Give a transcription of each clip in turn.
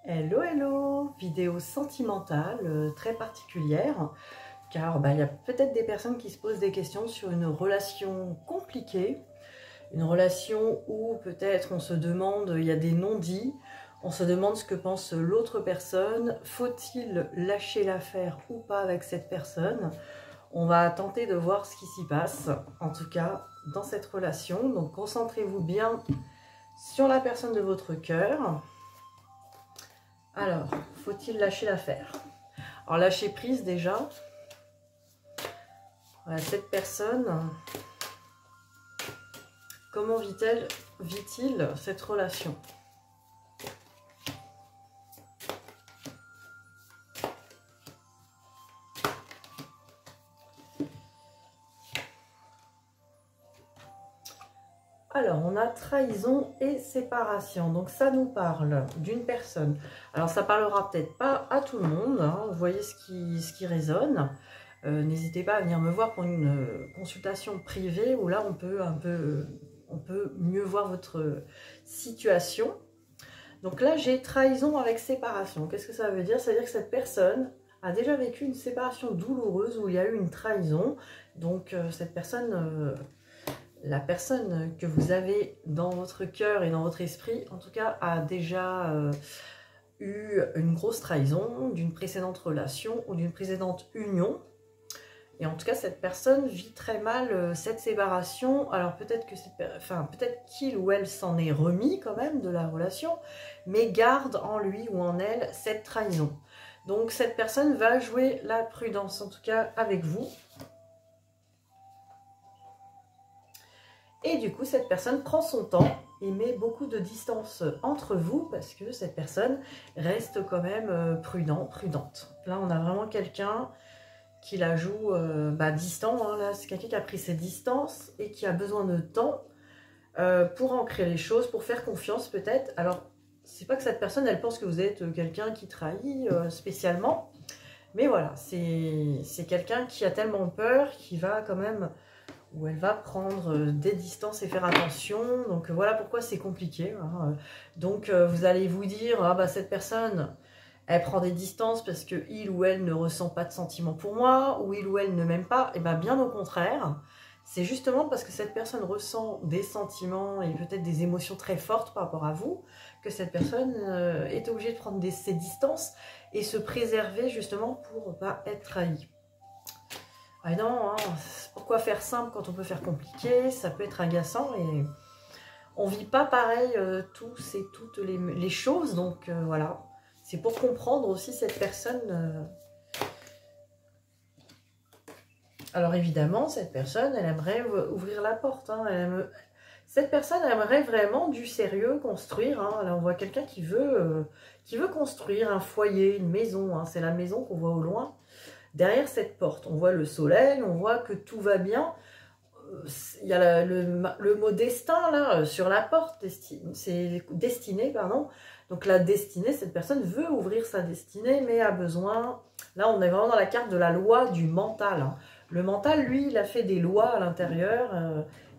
Hello, hello! Vidéo sentimentale très particulière, car il y a peut-être des personnes qui se posent des questions sur une relation compliquée, une relation où peut-être on se demande, il y a des non-dits, on se demande ce que pense l'autre personne, faut-il lâcher l'affaire ou pas avec cette personne? On va tenter de voir ce qui s'y passe, en tout cas dans cette relation, donc concentrez-vous bien sur la personne de votre cœur. Alors, faut-il lâcher l'affaire? Alors, lâcher prise déjà. Voilà, cette personne, comment vit-il cette relation? Alors, on a trahison et séparation. Donc, ça nous parle d'une personne. Alors, ça parlera peut-être pas à tout le monde. Hein. Vous voyez ce qui résonne. N'hésitez pas à venir me voir pour une consultation privée où là, on peut mieux voir votre situation. Donc là, j'ai trahison avec séparation. Qu'est-ce que ça veut dire? Ça veut dire que cette personne a déjà vécu une séparation douloureuse où il y a eu une trahison. Donc, cette personne... la personne que vous avez dans votre cœur et dans votre esprit, en tout cas, a déjà eu une grosse trahison d'une précédente relation ou d'une précédente union. Et en tout cas, cette personne vit très mal cette séparation. Alors peut-être que peut-être qu'il ou elle s'en est remis quand même de la relation, mais garde en lui ou en elle cette trahison. Donc cette personne va jouer la prudence, en tout cas avec vous. Et du coup, cette personne prend son temps et met beaucoup de distance entre vous parce que cette personne reste quand même prudente. Là, on a vraiment quelqu'un qui la joue distant. Hein. Là, c'est quelqu'un qui a pris ses distances et qui a besoin de temps pour ancrer les choses, pour faire confiance peut-être. Alors, c'est pas que cette personne, elle pense que vous êtes quelqu'un qui trahit spécialement. Mais voilà, c'est quelqu'un qui a tellement peur qu'il va quand même... où elle va prendre des distances et faire attention. Donc voilà pourquoi c'est compliqué. Hein. Donc vous allez vous dire, ah bah cette personne, elle prend des distances parce que il ou elle ne ressent pas de sentiments pour moi, ou il ou elle ne m'aime pas. Et bien au contraire, c'est justement parce que cette personne ressent des sentiments et peut-être des émotions très fortes par rapport à vous, que cette personne est obligée de prendre ses distances et se préserver justement pour ne pas être trahie. Ah non, hein, pourquoi faire simple quand on peut faire compliqué? Ça peut être agaçant et on vit pas pareil tous et toutes les choses. Donc voilà, c'est pour comprendre aussi cette personne. Alors évidemment, cette personne, elle aimerait ouvrir la porte. Hein, cette personne aimerait vraiment du sérieux, construire. Hein. Là, on voit quelqu'un qui veut construire un foyer, une maison. Hein. C'est la maison qu'on voit au loin. Derrière cette porte, on voit le soleil, on voit que tout va bien. Il y a le mot destin là sur la porte, c'est destiné, pardon. Donc la destinée, cette personne veut ouvrir sa destinée, mais a besoin... Là, on est vraiment dans la carte de la loi du mental. Hein. Le mental, lui, il a fait des lois à l'intérieur.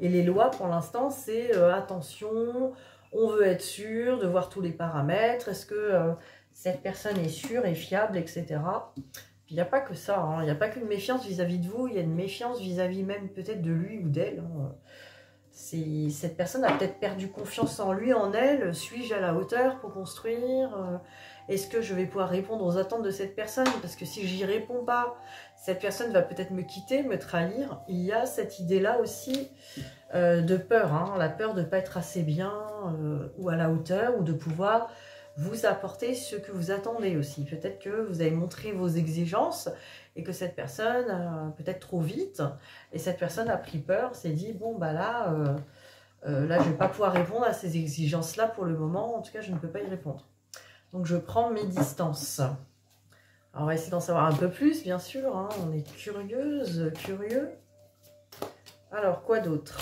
Et les lois, pour l'instant, c'est attention, on veut être sûr de voir tous les paramètres. Est-ce que cette personne est sûre et fiable, etc. Il n'y a pas que ça, hein. Il n'y a pas qu'une méfiance vis-à-vis de vous, il y a une méfiance vis-à-vis même peut-être de lui ou d'elle. Hein. Cette personne a peut-être perdu confiance en lui, en elle. Suis-je à la hauteur pour construire? Est-ce que je vais pouvoir répondre aux attentes de cette personne? Parce que si j'y réponds pas, cette personne va peut-être me quitter, me trahir. Il y a cette idée-là aussi de peur, hein. La peur de ne pas être assez bien ou à la hauteur, ou de pouvoir... vous apporter ce que vous attendez aussi. Peut-être que vous avez montré vos exigences et que cette personne, peut-être trop vite, et cette personne a pris peur, s'est dit, bon, là, je ne vais pas pouvoir répondre à ces exigences-là pour le moment, en tout cas, je ne peux pas y répondre. Donc, je prends mes distances. Alors, on va essayer d'en savoir un peu plus, bien sûr, hein. On est curieuse, curieux. Alors, quoi d'autre ?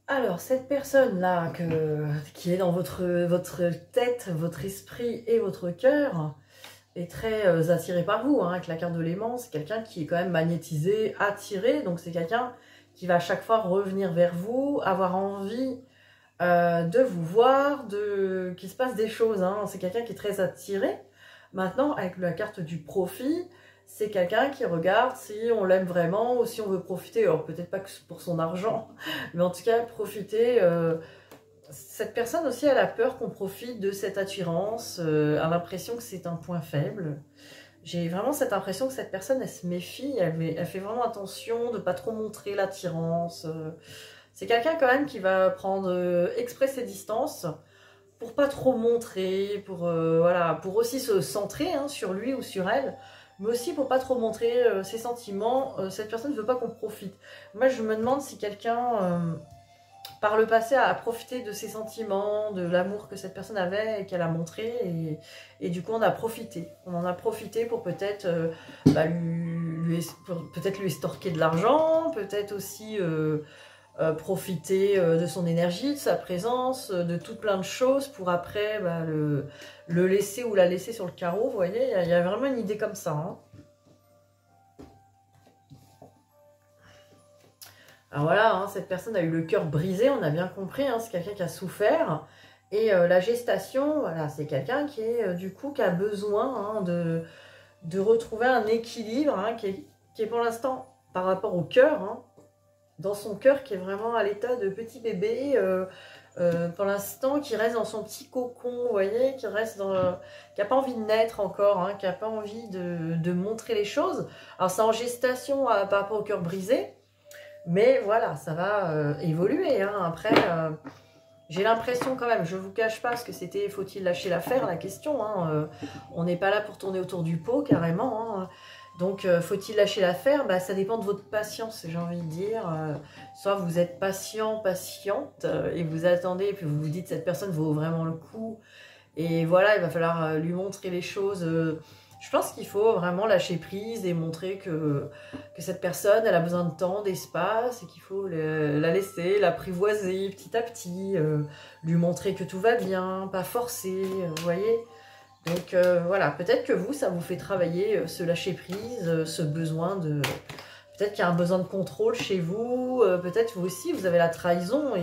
Alors, cette personne-là qui est dans votre tête, votre esprit et votre cœur, est très attiré par vous, hein, avec la carte de l'aimant. C'est quelqu'un qui est quand même magnétisé, attiré. Donc c'est quelqu'un qui va à chaque fois revenir vers vous, avoir envie de vous voir, qu'il se passe des choses. Hein. C'est quelqu'un qui est très attiré. Maintenant, avec la carte du profit, c'est quelqu'un qui regarde si on l'aime vraiment ou si on veut profiter. Alors peut-être pas que pour son argent, mais en tout cas profiter. Cette personne aussi, elle a peur qu'on profite de cette attirance, a l'impression que c'est un point faible. J'ai vraiment cette impression que cette personne, elle se méfie, elle fait vraiment attention de ne pas trop montrer l'attirance. C'est quelqu'un quand même qui va prendre exprès ses distances pour pas trop montrer, voilà, pour aussi se centrer hein, sur lui ou sur elle, mais aussi pour pas trop montrer ses sentiments. Cette personne ne veut pas qu'on profite. Moi, je me demande si quelqu'un par le passé a profité de ses sentiments, de l'amour que cette personne avait et qu'elle a montré, et du coup on a profité. On en a profité pour peut-être peut-être lui estorquer de l'argent, peut-être aussi profiter de son énergie, de sa présence, de tout plein de choses pour après le laisser ou la laisser sur le carreau. Vous voyez, il y a vraiment une idée comme ça. Hein. Alors voilà, hein, cette personne a eu le cœur brisé, on a bien compris, hein, c'est quelqu'un qui a souffert. Et la gestation, voilà, c'est quelqu'un qui est du coup qui a besoin hein, de retrouver un équilibre hein, qui est pour l'instant par rapport au cœur, hein, dans son cœur qui est vraiment à l'état de petit bébé, pour l'instant qui reste dans son petit cocon, vous voyez, qui n'a pas envie de naître encore, hein, qui n'a pas envie de montrer les choses. Alors c'est en gestation par rapport au cœur brisé. Mais voilà, ça va évoluer. Hein. Après, j'ai l'impression quand même, je ne vous cache pas ce que c'était, faut-il lâcher l'affaire, la question. Hein, on n'est pas là pour tourner autour du pot, carrément. Hein. Donc, faut-il lâcher l'affaire bah, ça dépend de votre patience, j'ai envie de dire. Soit vous êtes patient, patiente, et vous attendez, et puis vous vous dites, cette personne vaut vraiment le coup. Et voilà, il va falloir lui montrer les choses... Je pense qu'il faut vraiment lâcher prise et montrer que cette personne, elle a besoin de temps, d'espace, et qu'il faut la laisser, l'apprivoiser petit à petit, lui montrer que tout va bien, pas forcer, vous voyez. Donc voilà, peut-être que vous, ça vous fait travailler ce lâcher prise, ce besoin de... Peut-être qu'il y a un besoin de contrôle chez vous, peut-être vous aussi, vous avez la trahison,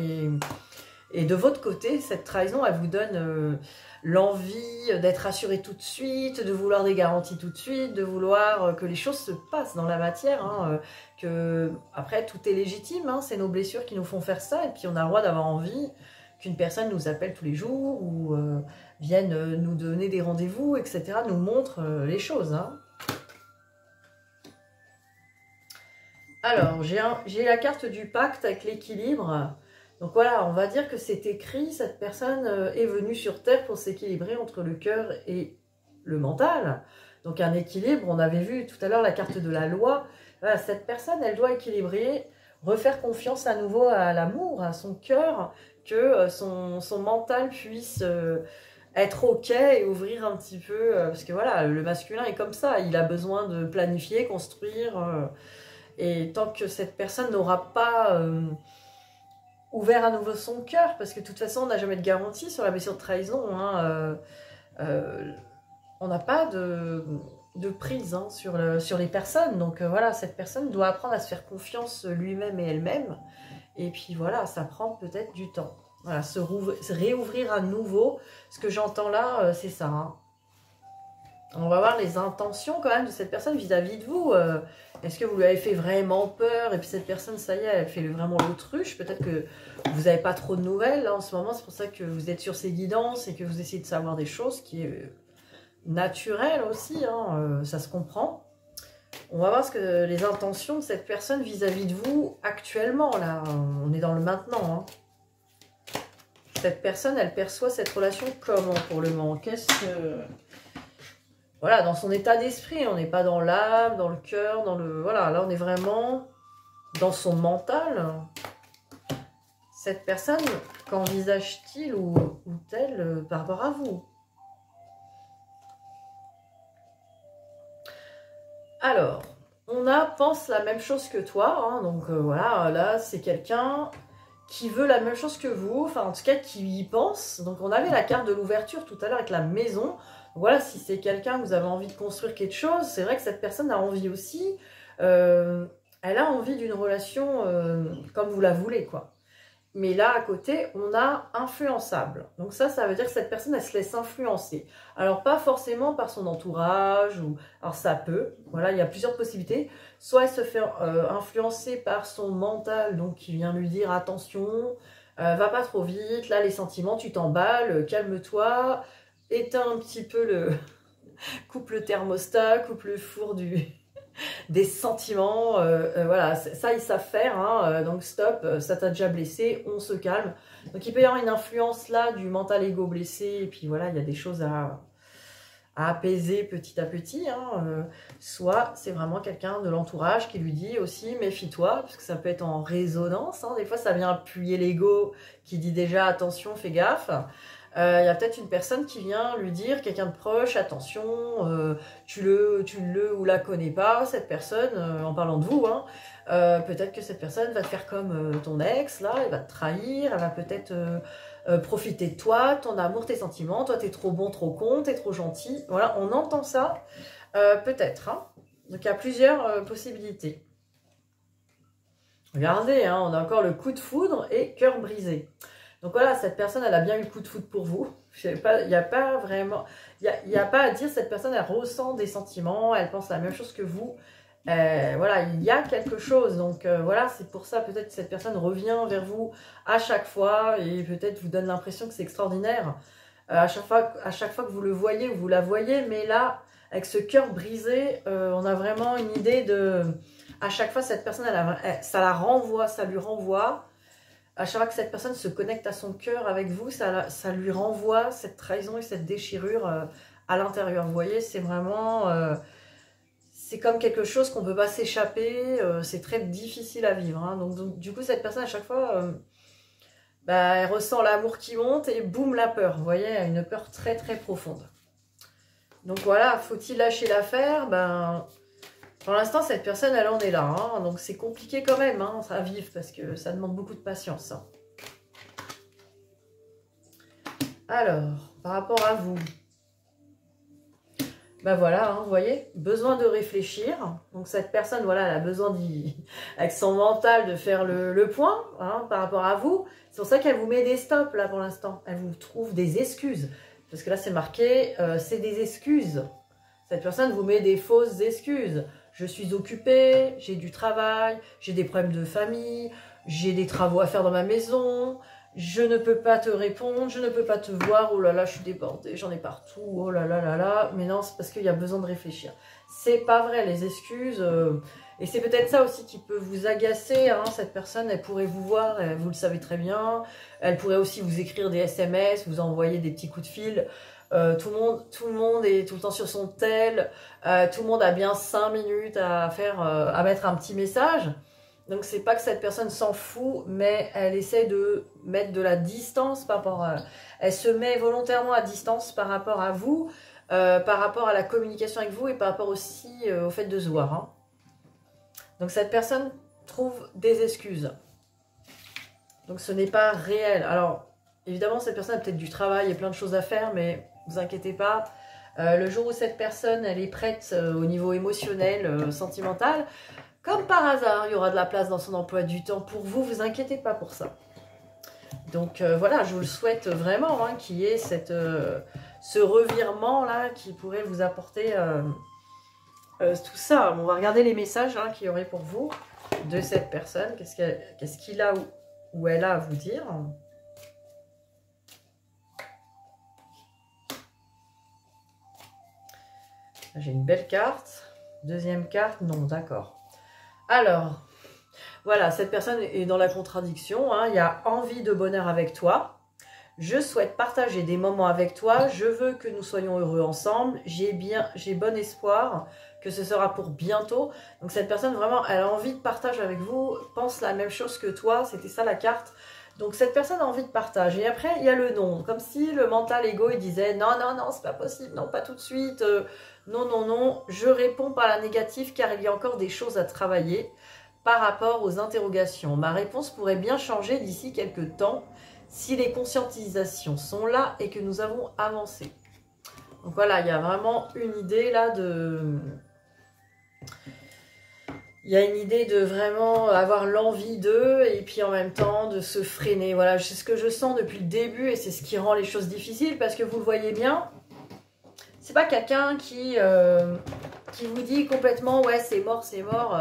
et de votre côté, cette trahison, elle vous donne... l'envie d'être assuré tout de suite, de vouloir des garanties tout de suite, de vouloir que les choses se passent dans la matière, hein, que après tout est légitime, hein, c'est nos blessures qui nous font faire ça, et puis on a le droit d'avoir envie qu'une personne nous appelle tous les jours ou vienne nous donner des rendez-vous, etc., nous montre les choses. Hein. Alors, j'ai la carte du pacte avec l'équilibre. Donc voilà, on va dire que c'est écrit, cette personne est venue sur Terre pour s'équilibrer entre le cœur et le mental. Donc un équilibre, on avait vu tout à l'heure la carte de la loi. Voilà, cette personne, elle doit équilibrer, refaire confiance à nouveau à l'amour, à son cœur, que son mental puisse être ok et ouvrir un petit peu. Parce que voilà, le masculin est comme ça, il a besoin de planifier, construire. Et tant que cette personne n'aura pas... ouvert à nouveau son cœur, parce que de toute façon, on n'a jamais de garantie sur la blessure de trahison. Hein, on n'a pas de prise hein, sur les personnes. Donc voilà, cette personne doit apprendre à se faire confiance lui-même et elle-même. Et puis voilà, ça prend peut-être du temps. Voilà, se réouvrir à nouveau. Ce que j'entends là, c'est ça. Hein. On va voir les intentions quand même de cette personne vis-à-vis de vous. Est-ce que vous lui avez fait vraiment peur et puis cette personne, ça y est, elle fait vraiment l'autruche. Peut-être que vous n'avez pas trop de nouvelles là, en ce moment. C'est pour ça que vous êtes sur ses guidances et que vous essayez de savoir des choses qui est naturel aussi. Hein, ça se comprend. On va voir ce que les intentions de cette personne vis-à-vis de vous actuellement. Là, on est dans le maintenant. Hein. Cette personne, elle perçoit cette relation comment pour le moment? Qu'est-ce que... Voilà, dans son état d'esprit, on n'est pas dans l'âme, dans le cœur, dans le... Voilà, là on est vraiment dans son mental. Cette personne, qu'envisage-t-il ou-t-elle par rapport à vous? Alors, on pense la même chose que toi, hein, donc voilà, là c'est quelqu'un qui veut la même chose que vous, enfin en tout cas qui y pense. Donc on avait la carte de l'ouverture tout à l'heure avec la maison. Voilà, si c'est quelqu'un que vous avez envie de construire quelque chose, c'est vrai que cette personne a envie aussi, elle a envie d'une relation comme vous la voulez, quoi. Mais là, à côté, on a influençable. Donc ça veut dire que cette personne, elle se laisse influencer. Alors, pas forcément par son entourage, ou alors ça peut. Voilà, il y a plusieurs possibilités. Soit elle se fait influencer par son mental, donc qui vient lui dire, attention, va pas trop vite, là, les sentiments, tu t'emballes, calme-toi, éteins un petit peu le... coupe le thermostat, coupe le four des sentiments, voilà, ça ils savent faire, hein, donc stop, ça t'a déjà blessé, on se calme. Donc il peut y avoir une influence là du mental ego blessé, et puis voilà, il y a des choses à apaiser petit à petit, hein, soit c'est vraiment quelqu'un de l'entourage qui lui dit aussi méfie-toi, parce que ça peut être en résonance, hein, des fois ça vient appuyer l'ego qui dit déjà attention, fais gaffe. Il y a peut-être une personne qui vient lui dire, quelqu'un de proche, attention, tu le ou la connais pas, cette personne, en parlant de vous, hein, peut-être que cette personne va te faire comme ton ex, là, elle va te trahir, elle va peut-être profiter de toi, ton amour, tes sentiments, toi t'es trop bon, trop con, t'es trop gentil, voilà, on entend ça, peut-être, hein. Donc il y a plusieurs possibilités. Regardez, hein, on a encore le coup de foudre et cœur brisé. Donc voilà, cette personne, elle a bien eu le coup de foudre pour vous. Il n'y a pas vraiment... Il n'y a pas à dire, cette personne, elle ressent des sentiments, elle pense la même chose que vous. Voilà, il y a quelque chose. Donc voilà, c'est pour ça, peut-être que cette personne revient vers vous à chaque fois et peut-être vous donne l'impression que c'est extraordinaire. À chaque fois que vous le voyez ou vous la voyez, mais là, avec ce cœur brisé, on a vraiment une idée de... À chaque fois, cette personne, ça la renvoie, ça lui renvoie. À chaque fois que cette personne se connecte à son cœur avec vous, ça lui renvoie cette trahison et cette déchirure à l'intérieur. Vous voyez, c'est vraiment... c'est comme quelque chose qu'on ne peut pas s'échapper. C'est très difficile à vivre. Hein. Donc, du coup, cette personne, à chaque fois, bah, elle ressent l'amour qui monte et boum, la peur. Vous voyez, une peur très, très profonde. Donc voilà, faut-il lâcher l'affaire? Ben... Pour l'instant, cette personne, elle en est là. Hein, donc, c'est compliqué quand même hein, à vivre parce que ça demande beaucoup de patience. Hein. Alors, par rapport à vous. Ben voilà, hein, vous voyez, besoin de réfléchir. Donc, cette personne, voilà, elle a besoin, avec son mental, de faire le point hein, par rapport à vous. C'est pour ça qu'elle vous met des stops, là, pour l'instant. Elle vous trouve des excuses. Parce que là, c'est marqué, c'est des excuses. Cette personne vous met des fausses excuses. Je suis occupée, j'ai du travail, j'ai des problèmes de famille, j'ai des travaux à faire dans ma maison, je ne peux pas te répondre, je ne peux pas te voir, oh là là, je suis débordée, j'en ai partout, oh là là là là. Mais non, c'est parce qu'il y a besoin de réfléchir. C'est pas vrai, les excuses. Et c'est peut-être ça aussi qui peut vous agacer. Hein, cette personne, elle pourrait vous voir, vous le savez très bien. Elle pourrait aussi vous écrire des SMS, vous envoyer des petits coups de fil. Tout le monde est tout le temps sur son tel, tout le monde a bien 5 minutes à mettre un petit message. Donc c'est pas que cette personne s'en fout, mais elle essaie de mettre de la distance par rapport à... Elle se met volontairement à distance par rapport à vous, par rapport à la communication avec vous et par rapport aussi au fait de se voir. Hein. Donc cette personne trouve des excuses. Donc ce n'est pas réel. Alors évidemment cette personne a peut-être du travail et plein de choses à faire, mais... Ne vous inquiétez pas, le jour où cette personne elle est prête au niveau émotionnel, sentimental, comme par hasard, il y aura de la place dans son emploi du temps pour vous, vous inquiétez pas pour ça. Donc voilà, je vous le souhaite vraiment, hein, qu'il y ait ce revirement-là qui pourrait vous apporter tout ça. On va regarder les messages hein, qu'il y aurait pour vous de cette personne, qu'est-ce qu'il a ou elle a à vous dire. J'ai une belle carte. Deuxième carte, non, d'accord. Alors, voilà, cette personne est dans la contradiction. Hein. Il y a envie de bonheur avec toi. Je souhaite partager des moments avec toi. Je veux que nous soyons heureux ensemble. J'ai bon espoir que ce sera pour bientôt. Donc cette personne, vraiment, elle a envie de partage avec vous. Pense la même chose que toi. C'était ça la carte. Donc cette personne a envie de partage. Et après, il y a le non. Comme si le mental ego, il disait non, non, non, c'est pas possible. Non, pas tout de suite. Non, non, non. Je réponds par la négative car il y a encore des choses à travailler par rapport aux interrogations. Ma réponse pourrait bien changer d'ici quelques temps si les conscientisations sont là et que nous avons avancé. Donc voilà, il y a vraiment une idée là de... Il y a une idée de vraiment avoir l'envie d'eux et puis en même temps de se freiner. Voilà, c'est ce que je sens depuis le début et c'est ce qui rend les choses difficiles parce que vous le voyez bien, c'est pas quelqu'un qui vous dit complètement ouais c'est mort, c'est mort.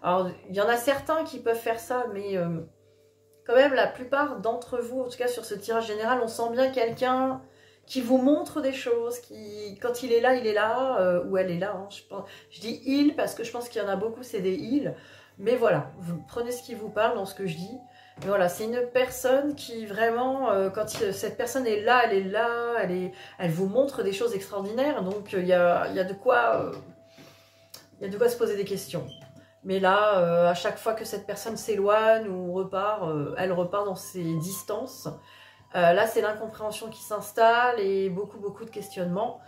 Alors il y en a certains qui peuvent faire ça, mais quand même la plupart d'entre vous, en tout cas sur ce tirage général, on sent bien quelqu'un qui vous montre des choses, qui, quand il est là, ou elle est là. Hein, je dis il parce que je pense qu'il y en a beaucoup, c'est des ils. Mais voilà, vous prenez ce qui vous parle dans ce que je dis. Mais voilà, c'est une personne qui vraiment, cette personne est là, elle vous montre des choses extraordinaires. Donc il y a de quoi se poser des questions. Mais là, à chaque fois que cette personne s'éloigne ou repart, elle repart dans ses distances. Là, c'est l'incompréhension qui s'installe et beaucoup de questionnements.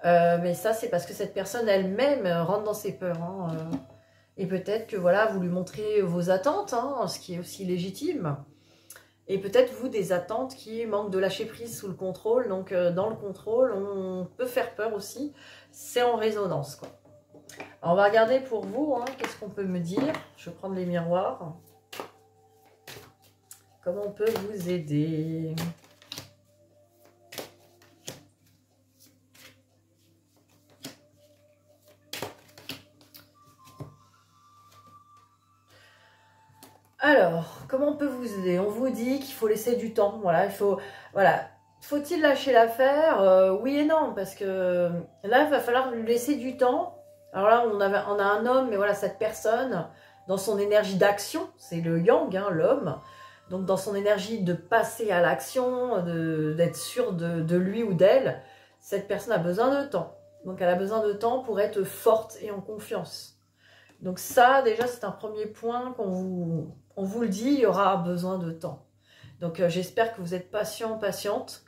Mais ça, c'est parce que cette personne elle-même rentre dans ses peurs. Hein, et peut-être que voilà, vous lui montrez vos attentes, hein, ce qui est aussi légitime. Et peut-être vous, des attentes qui manquent de lâcher prise sous le contrôle. Donc, dans le contrôle, on peut faire peur aussi. C'est en résonance, quoi. Alors, on va regarder pour vous, hein, qu'est-ce qu'on peut me dire. Je vais prendre les miroirs. Comment on peut vous aider? Alors, comment on peut vous aider? On vous dit qu'il faut laisser du temps. Voilà, faut-il lâcher l'affaire? Oui et non, parce que là, il va falloir lui laisser du temps. Alors là, on a un homme, mais voilà, cette personne, dans son énergie d'action, c'est le yang, hein, l'homme. Donc, dans son énergie de passer à l'action, d'être sûr de lui ou d'elle, cette personne a besoin de temps. Donc, elle a besoin de temps pour être forte et en confiance. Donc ça, déjà, c'est un premier point on vous le dit, il y aura besoin de temps. Donc j'espère que vous êtes patient, patiente,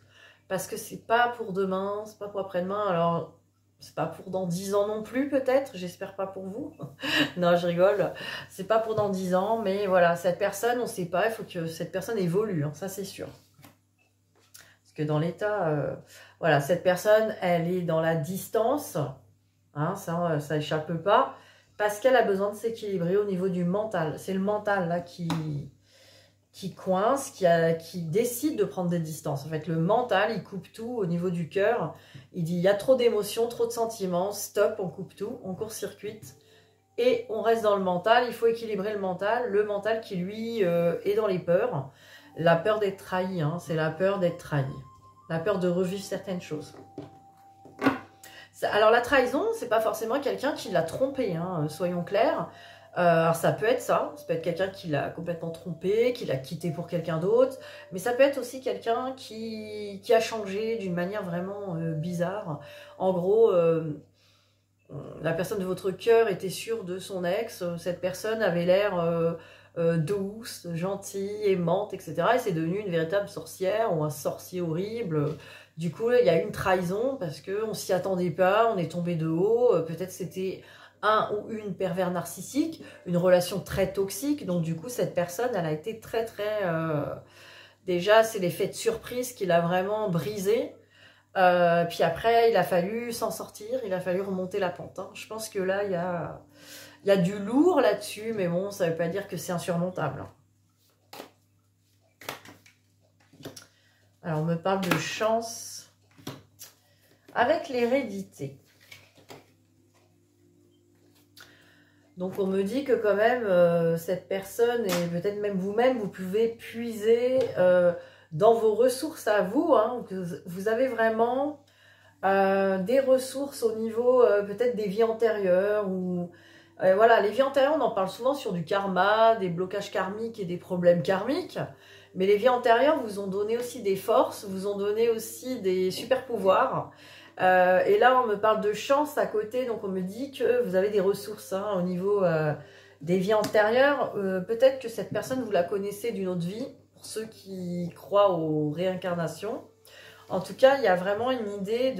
parce que c'est pas pour demain, c'est pas pour après-demain, alors c'est pas pour dans 10 ans non plus peut-être, j'espère pas pour vous. Non, je rigole, c'est pas pour dans 10 ans, mais voilà, cette personne, on sait pas, il faut que cette personne évolue, hein, ça c'est sûr. Parce que dans l'état, voilà, cette personne, elle est dans la distance, hein, ça échappe pas, parce qu'elle a besoin de s'équilibrer au niveau du mental. C'est le mental là qui coince, qui décide de prendre des distances. En fait, le mental, il coupe tout au niveau du cœur. Il dit, il y a trop d'émotions, trop de sentiments, stop, on coupe tout, on court-circuite. Et on reste dans le mental, il faut équilibrer le mental qui, lui, est dans les peurs. La peur d'être trahi, hein, c'est la peur d'être trahi. La peur de revivre certaines choses. Alors la trahison, c'est pas forcément quelqu'un qui l'a trompé, hein, soyons clairs. Alors ça peut être ça peut être quelqu'un qui l'a complètement trompé, qui l'a quitté pour quelqu'un d'autre, mais ça peut être aussi quelqu'un qui a changé d'une manière vraiment bizarre. En gros, la personne de votre cœur était sûre de son ex, cette personne avait l'air douce, gentille, aimante, etc. Et c'est devenu une véritable sorcière ou un sorcier horrible. Du coup, il y a eu une trahison parce qu'on ne s'y attendait pas, on est tombé de haut. Peut-être c'était un ou une pervers narcissique, une relation très toxique. Donc du coup, cette personne, elle a été très... Déjà, c'est l'effet de surprise qui l'a vraiment brisé. Puis après, il a fallu s'en sortir, il a fallu remonter la pente. Hein. Je pense que là, il y a du lourd là-dessus, mais bon, ça ne veut pas dire que c'est insurmontable. Alors, on me parle de chance avec l'hérédité. Donc, on me dit que quand même, cette personne, et peut-être même vous-même, vous pouvez puiser dans vos ressources à vous. Hein, que vous avez vraiment des ressources au niveau peut-être des vies antérieures. Ou voilà, les vies antérieures, on en parle souvent sur du karma, des blocages karmiques et des problèmes karmiques. Mais les vies antérieures vous ont donné aussi des forces, vous ont donné aussi des super pouvoirs. Et là, on me parle de chance à côté, donc on me dit que vous avez des ressources hein, au niveau des vies antérieures. Peut-être que cette personne, vous la connaissez d'une autre vie, pour ceux qui croient aux réincarnations. En tout cas, il y a vraiment une idée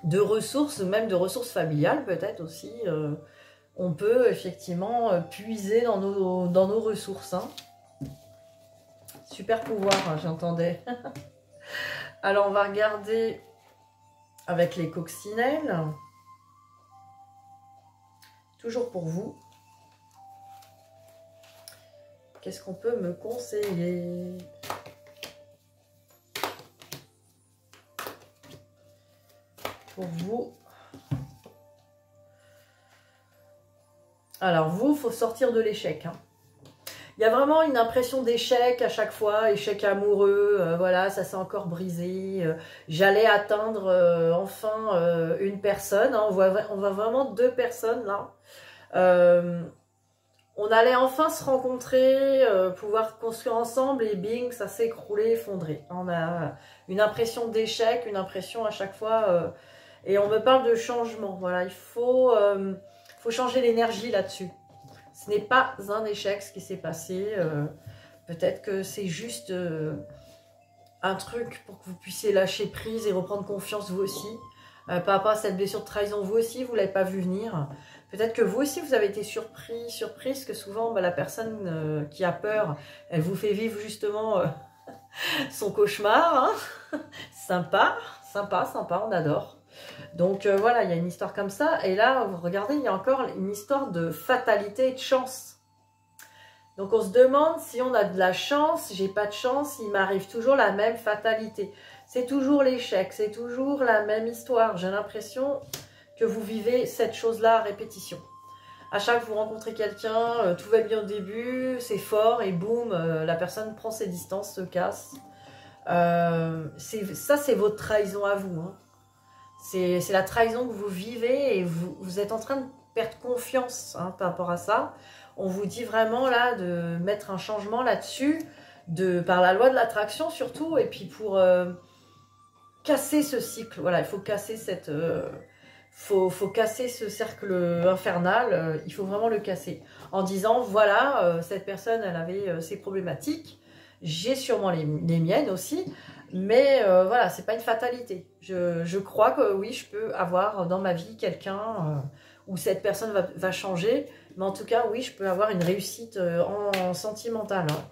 de ressources, même de ressources familiales peut-être aussi. On peut effectivement puiser dans nos ressources. Hein. Super pouvoir, hein, j'entendais. Alors, on va regarder avec les coccinelles. Toujours pour vous. Qu'est-ce qu'on peut me conseiller? Pour vous. Alors vous, il faut sortir de l'échec. Hein. Il y a vraiment une impression d'échec à chaque fois, échec amoureux, voilà, ça s'est encore brisé. J'allais atteindre enfin une personne. Hein, on voit vraiment deux personnes là. On allait enfin se rencontrer, pouvoir construire ensemble et bing, ça s'est écroulé, effondré. On a une impression d'échec, une impression à chaque fois. Et on me parle de changement. Voilà, il faut changer l'énergie là-dessus. Ce n'est pas un échec ce qui s'est passé. Peut-être que c'est juste un truc pour que vous puissiez lâcher prise et reprendre confiance vous aussi. Par rapport à cette blessure de trahison, vous aussi, vous ne l'avez pas vu venir. Peut-être que vous aussi, vous avez été surprise, que souvent, la personne qui a peur, elle vous fait vivre justement son cauchemar. Hein. Sympa, on adore. Donc voilà, il y a une histoire comme ça. Et là, vous regardez, il y a encore une histoire de fatalité et de chance. Donc on se demande si on a de la chance, j'ai pas de chance, il m'arrive toujours la même fatalité. C'est toujours l'échec, c'est toujours la même histoire. J'ai l'impression que vous vivez cette chose-là à répétition. À chaque fois que vous rencontrez quelqu'un, tout va bien au début, c'est fort et boum, la personne prend ses distances, se casse. Ça, c'est votre trahison à vous. Hein. C'est la trahison que vous vivez et vous êtes en train de perdre confiance hein, par rapport à ça. On vous dit vraiment là de mettre un changement là-dessus, par la loi de l'attraction surtout, et puis pour casser ce cycle. Voilà, il faut casser faut casser ce cercle infernal, il faut vraiment le casser. En disant, voilà, cette personne, elle avait ses problématiques, j'ai sûrement les miennes aussi, mais voilà, c'est pas une fatalité. Je crois que oui, je peux avoir dans ma vie quelqu'un où cette personne va changer, mais en tout cas, oui, je peux avoir une réussite en sentimentale. Hein.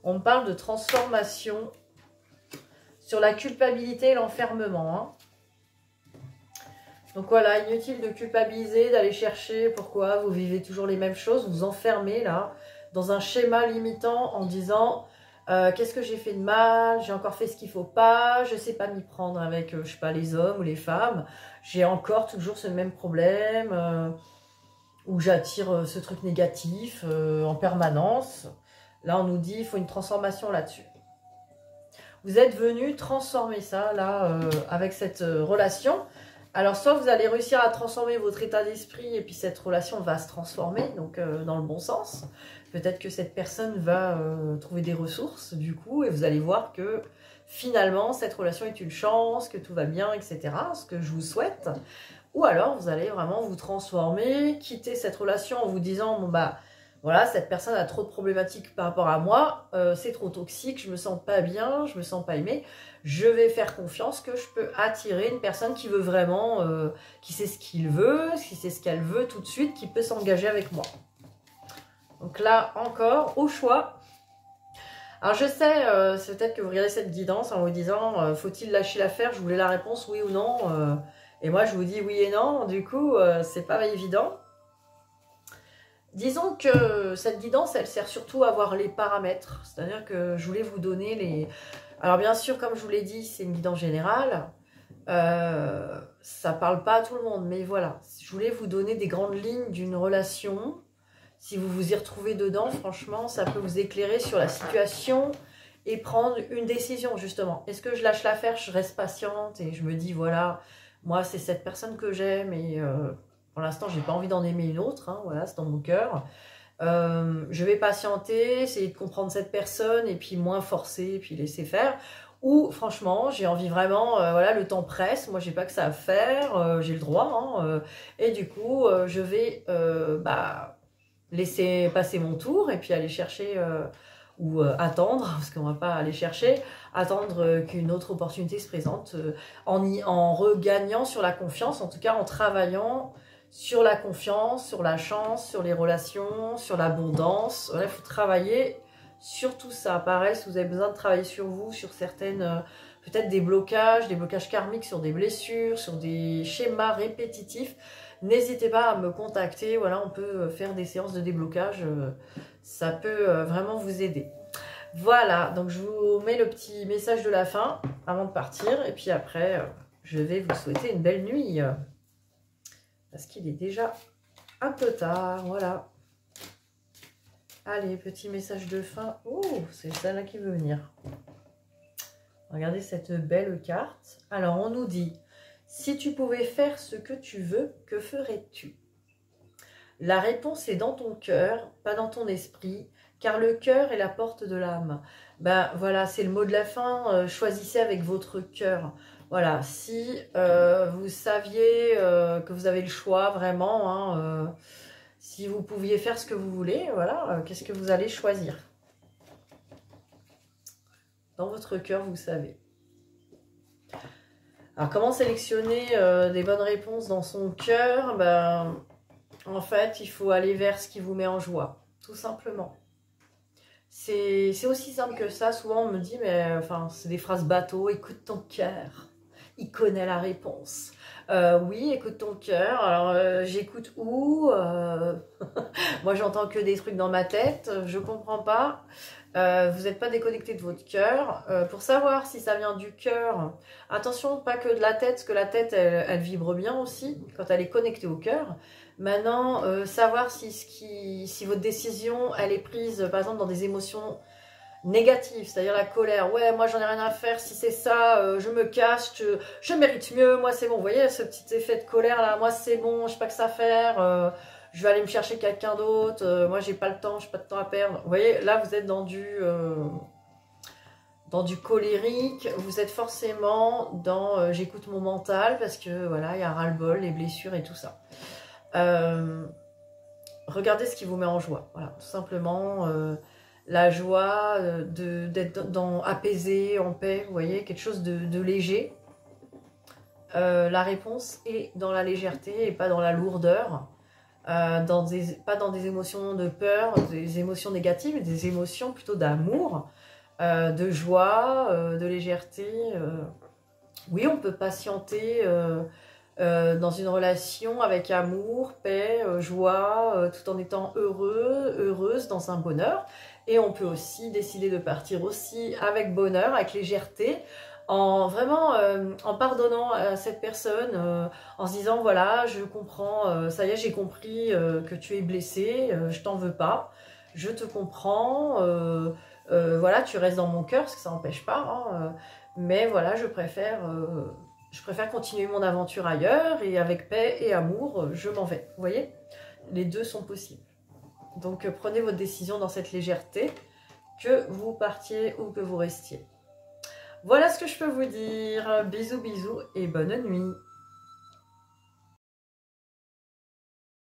On me parle de transformation sur la culpabilité et l'enfermement. Hein. Donc voilà, inutile de culpabiliser, d'aller chercher pourquoi vous vivez toujours les mêmes choses, vous enfermez là dans un schéma limitant en disant qu'est-ce que j'ai fait de mal, j'ai encore fait ce qu'il ne faut pas, je ne sais pas m'y prendre avec, je sais pas, les hommes ou les femmes, j'ai encore toujours ce même problème où j'attire ce truc négatif en permanence. Là, on nous dit qu'il faut une transformation là-dessus. Vous êtes venu transformer ça là avec cette relation. Alors, soit vous allez réussir à transformer votre état d'esprit et puis cette relation va se transformer, donc dans le bon sens. Peut-être que cette personne va trouver des ressources, du coup, et vous allez voir que finalement, cette relation est une chance, que tout va bien, etc. Ce que je vous souhaite. Ou alors, vous allez vraiment vous transformer, quitter cette relation en vous disant, bon bah, voilà, cette personne a trop de problématiques par rapport à moi, c'est trop toxique, je me sens pas bien, je me sens pas aimée. Je vais faire confiance que je peux attirer une personne qui veut vraiment, qui sait ce qu'il veut, qui sait ce qu'elle veut tout de suite, qui peut s'engager avec moi. Donc là, encore, au choix. Alors je sais, c'est peut-être que vous regardez cette guidance en vous disant, faut-il lâcher l'affaire? Je voulais la réponse oui ou non. Et moi, je vous dis oui et non. Du coup, c'est pas évident. Disons que cette guidance, elle sert surtout à voir les paramètres. C'est-à-dire que je voulais vous donner les... Alors bien sûr, comme je vous l'ai dit, c'est une guidance générale. Ça parle pas à tout le monde, mais voilà. Je voulais vous donner des grandes lignes d'une relation. Si vous vous y retrouvez dedans, franchement, ça peut vous éclairer sur la situation et prendre une décision, justement. Est-ce que je lâche l'affaire, je reste patiente et je me dis, voilà, moi, c'est cette personne que j'aime et... pour l'instant, j'ai pas envie d'en aimer une autre, hein, voilà, c'est dans mon cœur. Je vais patienter, essayer de comprendre cette personne et puis moins forcer et puis laisser faire. Ou franchement, j'ai envie vraiment, voilà, le temps presse, moi j'ai pas que ça à faire, j'ai le droit, hein, et du coup, je vais laisser passer mon tour et puis aller chercher ou attendre, parce qu'on va pas aller chercher, attendre qu'une autre opportunité se présente en regagnant sur la confiance, en tout cas en travaillant sur la confiance, sur la chance, sur les relations, sur l'abondance. Il faut travailler surtout ça. Pareil, si vous avez besoin de travailler sur vous, sur certaines, peut-être des blocages karmiques sur des blessures, sur des schémas répétitifs, n'hésitez pas à me contacter. Voilà, on peut faire des séances de déblocage, ça peut vraiment vous aider. Voilà, donc je vous mets le petit message de la fin avant de partir. Et puis après, je vais vous souhaiter une belle nuit. Parce qu'il est déjà un peu tard, voilà. Allez, petit message de fin. Oh, c'est celle-là qui veut venir. Regardez cette belle carte. Alors, on nous dit, si tu pouvais faire ce que tu veux, que ferais-tu? La réponse est dans ton cœur, pas dans ton esprit, car le cœur est la porte de l'âme. Ben voilà, c'est le mot de la fin. Choisissez avec votre cœur. Voilà, si vous saviez que vous avez le choix vraiment, hein, si vous pouviez faire ce que vous voulez, voilà, qu'est-ce que vous allez choisir? Dans votre cœur, vous savez. Alors, comment sélectionner des bonnes réponses dans son cœur? Ben, en fait, il faut aller vers ce qui vous met en joie, tout simplement. C'est aussi simple que ça. Souvent, on me dit, mais enfin, c'est des phrases bateau, écoute ton cœur. Il connaît la réponse. Oui, écoute ton cœur. Alors, j'écoute où? Moi, j'entends que des trucs dans ma tête. Je comprends pas. Vous n'êtes pas déconnecté de votre cœur. Pour savoir si ça vient du cœur, attention, pas que de la tête, parce que la tête, elle vibre bien aussi, quand elle est connectée au cœur. Maintenant, savoir si votre décision, elle est prise, par exemple, dans des émotions négative, c'est-à-dire la colère. Ouais, moi j'en ai rien à faire, si c'est ça, je me cache, je mérite mieux, moi c'est bon. Vous voyez ce petit effet de colère là, moi c'est bon, je sais pas que ça faire, je vais aller me chercher quelqu'un d'autre, moi j'ai pas le temps, j'ai pas de temps à perdre. Vous voyez, là vous êtes dans du colérique, vous êtes forcément dans j'écoute mon mental, parce que voilà, il y a ras-le-bol, les blessures et tout ça. Regardez ce qui vous met en joie, voilà, tout simplement. La joie d'être apaisé, en paix, vous voyez, quelque chose de léger. La réponse est dans la légèreté et pas dans la lourdeur, pas dans des émotions de peur, des émotions négatives, des émotions plutôt d'amour, de joie, de légèreté. Oui, on peut patienter dans une relation avec amour, paix, joie, tout en étant heureuse dans un bonheur. Et on peut aussi décider de partir aussi avec bonheur, avec légèreté, en vraiment en pardonnant à cette personne, en se disant voilà, je comprends, ça y est, j'ai compris que tu es blessé, je t'en veux pas, je te comprends, voilà, tu restes dans mon cœur, parce que ça n'empêche pas, hein, mais voilà, je préfère continuer mon aventure ailleurs, et avec paix et amour, je m'en vais. Vous voyez, les deux sont possibles. Donc prenez votre décision dans cette légèreté, que vous partiez ou que vous restiez. Voilà ce que je peux vous dire. Bisous, bisous et bonne nuit.